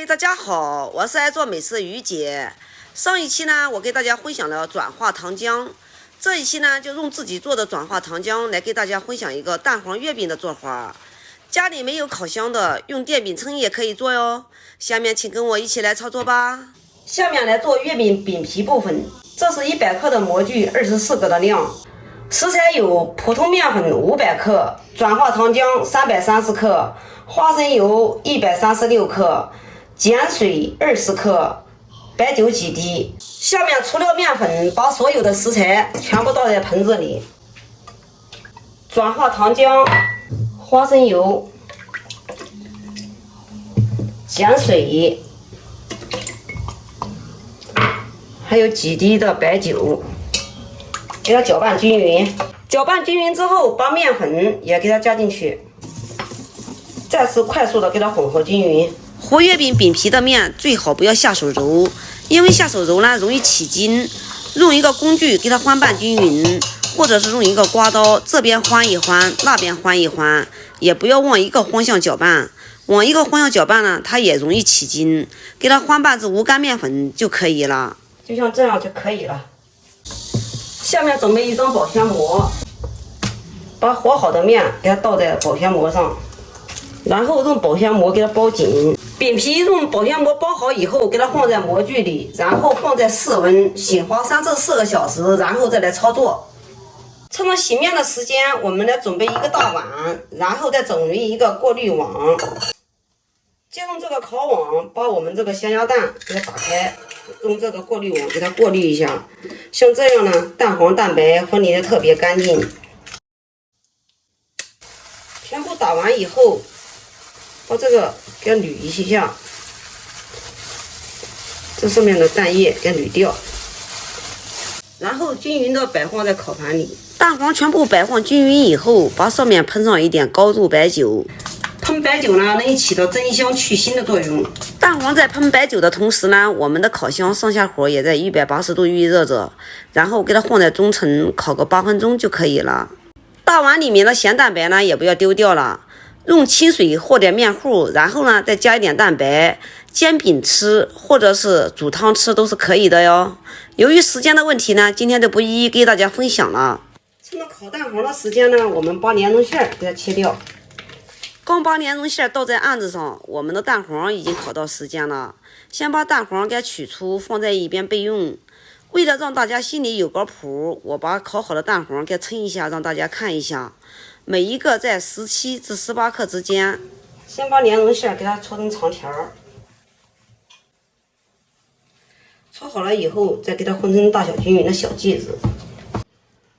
嗨，大家好，我是爱做美食的于姐。上一期呢，我给大家分享了转化糖浆，这一期呢，就用自己做的转化糖浆来给大家分享一个蛋黄月饼的做法。家里没有烤箱的，用电饼铛也可以做哟。下面请跟我一起来操作吧。下面来做月饼饼皮部分，这是100克的模具，24个的量。食材有普通面粉500克，转化糖浆330克，花生油136克，碱水20克，白酒几滴。下面除了面粉，把所有的食材全部倒在盆子里，转化糖浆、花生油、碱水，还有几滴的白酒，给它搅拌均匀。搅拌均匀之后，把面粉也给它加进去，再次快速的给它混合均匀。和月饼饼皮的面最好不要下手揉，因为下手揉呢容易起筋。用一个工具给它翻拌均匀，或者是用一个刮刀，这边翻一翻，那边翻一翻，也不要往一个方向搅拌。往一个方向搅拌呢，它也容易起筋。给它翻拌至无干面粉就可以了，就像这样就可以了。下面准备一张保鲜膜，把和好的面给它倒在保鲜膜上，然后用保鲜膜给它包紧。饼皮用保鲜膜包好以后，给它放在模具里，然后放在室温醒花3至4个小时，然后再来操作。趁着洗面的时间，我们来准备一个大碗，然后再整理一个过滤网。借用这个烤网，把我们这个咸鸭蛋给它打开，用这个过滤网给它过滤一下，像这样呢，蛋黄蛋白分离的特别干净。全部打完以后，把这个给它捋一下，这上面的蛋液给它捋掉，然后均匀的摆放在烤盘里。蛋黄全部摆放均匀以后，把上面喷上一点高度白酒。喷白酒呢，能起到增香去腥的作用。蛋黄在喷白酒的同时呢，我们的烤箱上下火也在180度预热着，然后给它放在中层烤个8分钟就可以了。大碗里面的咸蛋白呢，也不要丢掉了，用清水和点面糊，然后呢再加一点蛋白，煎饼吃或者是煮汤吃都是可以的哟。由于时间的问题呢，今天就不一一给大家分享了。趁着烤蛋黄的时间呢，我们把莲蓉馅给它切掉。刚把莲蓉馅倒在案子上，我们的蛋黄已经烤到时间了。先把蛋黄给取出，放在一边备用。为了让大家心里有个谱，我把烤好的蛋黄给称一下，让大家看一下，每一个在17至18克之间。先把莲蓉馅给它搓成长条，搓好了以后，再给它混成大小均匀的小剂子。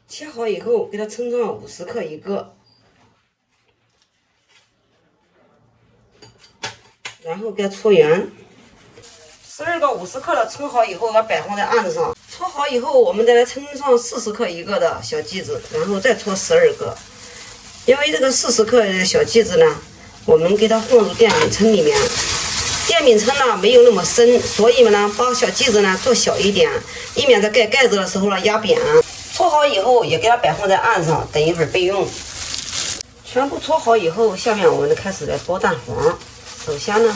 切好以后，给它称上50克一个。然后给它搓圆，12个50克的称好以后，把摆放在案子上。搓好以后，我们再来称上40克一个的小剂子，然后再搓12个。因为这个40克的小剂子呢，我们给它放入电饼铛里面。电饼铛呢没有那么深，所以呢把小剂子呢做小一点，以免在盖盖子的时候呢压扁。搓好以后也给它摆放在案子上，等一会儿备用。全部搓好以后，下面我们就开始来包蛋黄。首先呢，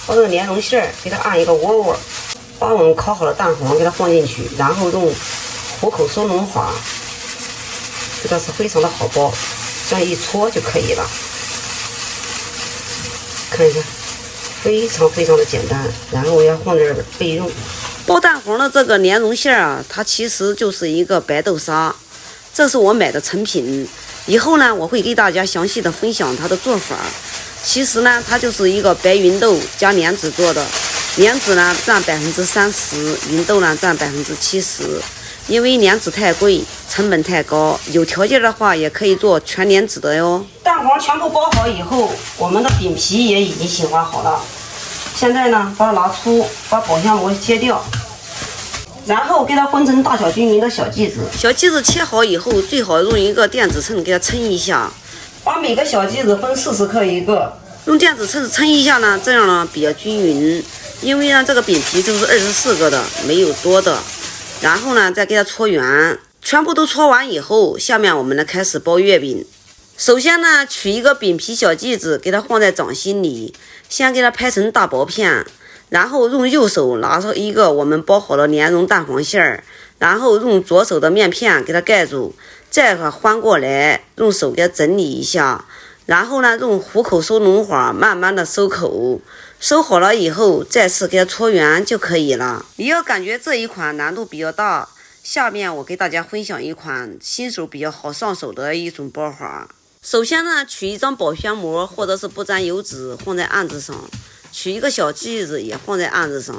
把这个莲蓉馅给它按一个窝窝，把我们烤好的蛋黄给它放进去，然后用虎口收拢法，这个是非常的好包，这样一搓就可以了。看一下，非常的简单，然后要放这儿备用。包蛋黄的这个莲蓉馅啊，它其实就是一个白豆沙，这是我买的成品。以后呢，我会给大家详细的分享它的做法。其实呢，它就是一个白芸豆加莲子做的，莲子呢占30%，芸豆呢占70%。因为莲子太贵，成本太高，有条件的话也可以做全莲子的哟。蛋黄全部包好以后，我们的饼皮也已经醒发好了。现在呢，把它拿出，把保鲜膜切掉，然后给它分成大小均匀的小剂子。小剂子切好以后，最好用一个电子秤给它称一下。把每个小剂子分40克一个，用电子秤称一下呢，这样呢比较均匀。因为呢这个饼皮就是24个的，没有多的。然后呢再给它搓圆，全部都搓完以后，下面我们呢开始包月饼。首先呢，取一个饼皮小剂子，给它放在掌心里，先给它拍成大薄片，然后用右手拿出一个我们包好的莲蓉蛋黄馅儿，然后用左手的面片给它盖住，再翻过来，用手给它整理一下，然后呢，用虎口收拢法慢慢的收口，收好了以后，再次给它搓圆就可以了。你要感觉这一款难度比较大，下面我给大家分享一款新手比较好上手的一种包法。首先呢，取一张保鲜膜或者是不沾油纸放在案子上，取一个小剂子也放在案子上，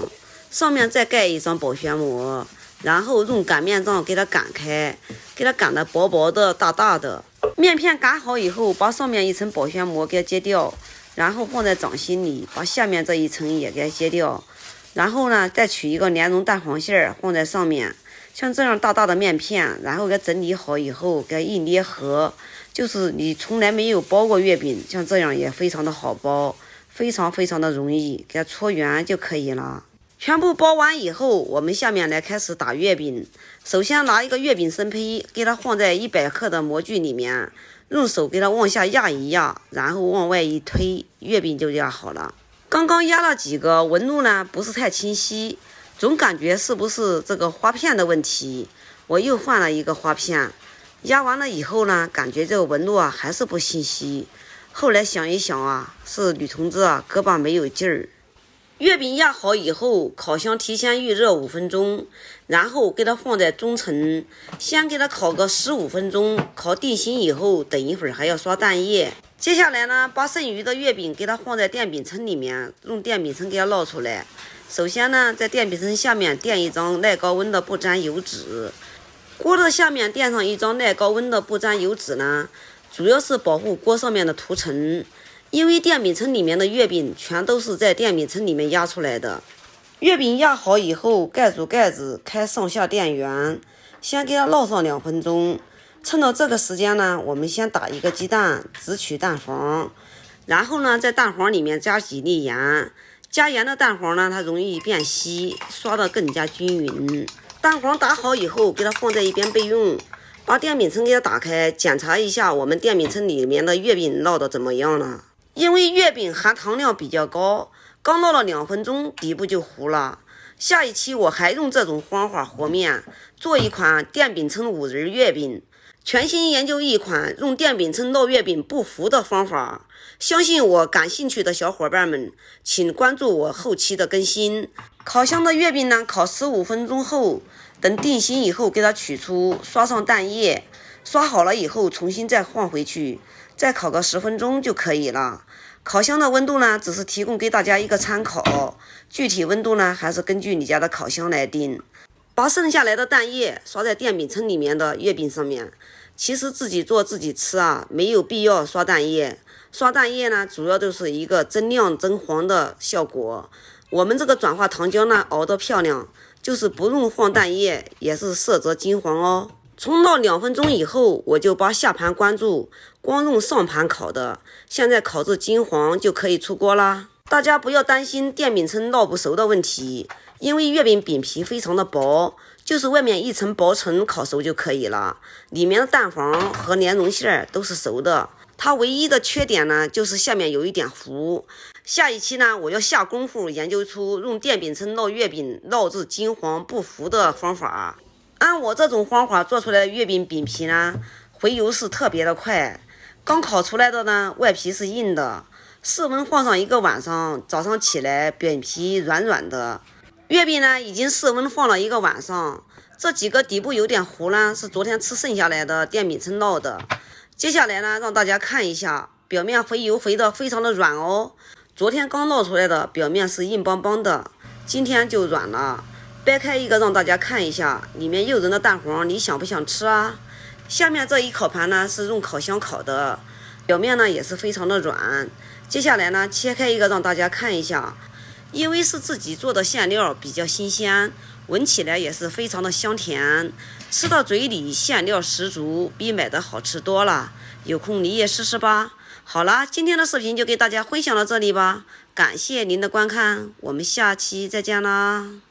上面再盖一张保鲜膜，然后用擀面杖给它擀开，给它擀得薄薄的大大的。面片擀好以后，把上面一层保鲜膜给它揭掉，然后放在掌心里，把下面这一层也给它揭掉，然后呢，再取一个莲蓉蛋黄馅放在上面，像这样大大的面片，然后给它整理好以后，给它一捏合，就是你从来没有包过月饼，像这样也非常的好包，非常的容易，给它搓圆就可以了。全部包完以后，我们下面来开始打月饼。首先拿一个月饼生胚，给它放在100克的模具里面，用手给它往下压一压，然后往外一推，月饼就压好了。刚刚压了几个，纹路呢不是太清晰，总感觉是不是这个花片的问题，我又换了一个花片。压完了以后呢，感觉这个纹路啊还是不清晰，后来想一想啊，是女同志啊胳膊没有劲儿。月饼压好以后，烤箱提前预热5分钟，然后给它放在中层，先给它烤个15分钟，烤定型以后，等一会儿还要刷蛋液。接下来呢，把剩余的月饼给它放在电饼铛里面，用电饼铛给它捞出来。首先呢，在电饼铛下面垫一张耐高温的不沾油纸，锅的下面垫上一张耐高温的不沾油纸呢，主要是保护锅上面的涂层。因为电饼铛里面的月饼全都是在电饼铛里面压出来的。月饼压好以后，盖住盖子，开上下电源，先给它烙上2分钟。趁到这个时间呢，我们先打一个鸡蛋，只取蛋黄，然后呢，在蛋黄里面加几粒盐。加盐的蛋黄呢，它容易变稀，刷得更加均匀。蛋黄打好以后，给它放在一边备用。把电饼铛给它打开，检查一下我们电饼铛里面的月饼烙得怎么样了。因为月饼含糖量比较高，刚烙了2分钟，底部就糊了。下一期我还用这种方法和面，做一款电饼铛5仁月饼。全新研究一款用电饼铛烙月饼不糊的方法，相信我感兴趣的小伙伴们，请关注我后期的更新。烤箱的月饼呢，烤15分钟后，等定型以后给它取出，刷上蛋液，刷好了以后重新再放回去，再烤个10分钟就可以了。烤箱的温度呢，只是提供给大家一个参考，具体温度呢，还是根据你家的烤箱来定。把剩下来的蛋液刷在电饼铛里面的月饼上面。其实自己做自己吃啊，没有必要刷蛋液。刷蛋液呢，主要就是一个增亮增黄的效果。我们这个转化糖浆呢，熬得漂亮，就是不用放蛋液，也是色泽金黄哦。冲到2分钟以后，我就把下盘关住，光用上盘烤的。现在烤至金黄就可以出锅啦。大家不要担心电饼铛烙不熟的问题，因为月饼饼皮非常的薄，就是外面一层薄层烤熟就可以了，里面的蛋黄和莲蓉馅都是熟的。它唯一的缺点呢，就是下面有一点糊。下一期呢，我要下功夫研究出用电饼铛烙月饼烙至金黄不糊的方法。按我这种方法做出来的月饼饼皮呢，回油是特别的快，刚烤出来的呢，外皮是硬的，室温放上1个晚上，早上起来饼皮软软的。月饼呢，已经室温放了1个晚上，这几个底部有点糊呢，是昨天吃剩下来的电饼铛烙的。接下来呢，让大家看一下，表面回油回的非常的软哦。昨天刚烙出来的，表面是硬邦邦的，今天就软了。掰开一个让大家看一下，里面诱人的蛋黄，你想不想吃啊？下面这一烤盘呢，是用烤箱烤的，表面呢也是非常的软。接下来呢，切开一个让大家看一下，因为是自己做的馅料比较新鲜，闻起来也是非常的香甜，吃到嘴里馅料十足，比买的好吃多了。有空你也试试吧。好了，今天的视频就给大家分享到这里吧，感谢您的观看，我们下期再见啦。